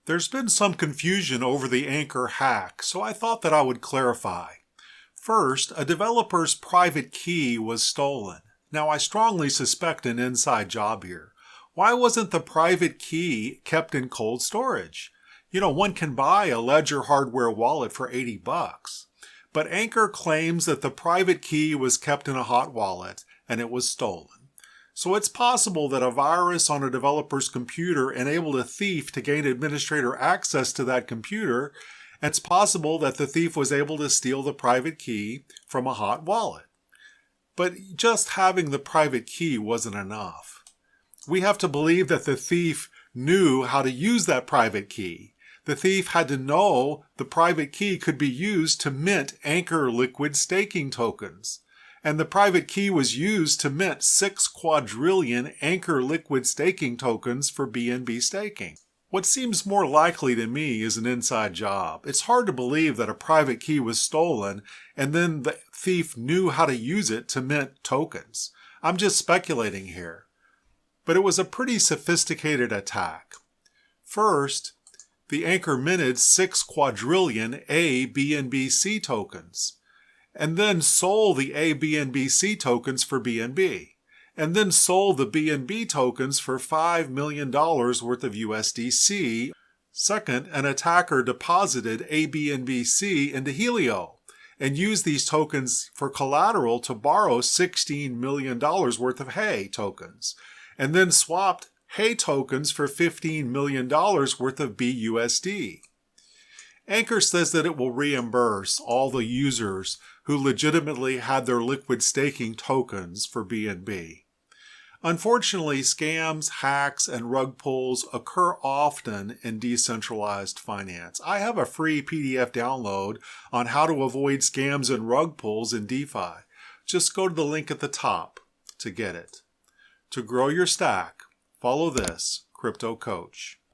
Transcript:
There's been some confusion over the ANKR hack, so I thought that I would clarify. First, a developer's private key was stolen. Now, I strongly suspect an inside job here. Why wasn't the private key kept in cold storage? One can buy a Ledger hardware wallet for $80. But ANKR claims that the private key was kept in a hot wallet and it was stolen. So it's possible that a virus on a developer's computer enabled a thief to gain administrator access to that computer, and it's possible that the thief was able to steal the private key from a hot wallet. But just having the private key wasn't enough. We have to believe that the thief knew how to use that private key. The thief had to know the private key could be used to mint ANKR liquid staking tokens. And the private key was used to mint 6 quadrillion ANKR liquid staking tokens for BNB staking. What seems more likely to me is an inside job. It's hard to believe that a private key was stolen and then the thief knew how to use it to mint tokens. I'm just speculating here. But it was a pretty sophisticated attack. First, the ANKR minted 6 quadrillion ABNBC tokens, and then sold the ABNBC tokens for BNB, and then sold the BNB tokens for $5 million worth of USDC. Second, an attacker deposited ABNBC into Helio and used these tokens for collateral to borrow $16 million worth of HEY tokens, and then swapped HEY tokens for $15 million worth of BUSD. ANKR says that it will reimburse all the users who legitimately had their liquid staking tokens for BNB. Unfortunately, scams, hacks, and rug pulls occur often in decentralized finance. I have a free PDF download on how to avoid scams and rug pulls in DeFi. Just go to the link at the top to get it. To grow your stack, follow this Crypto Coach.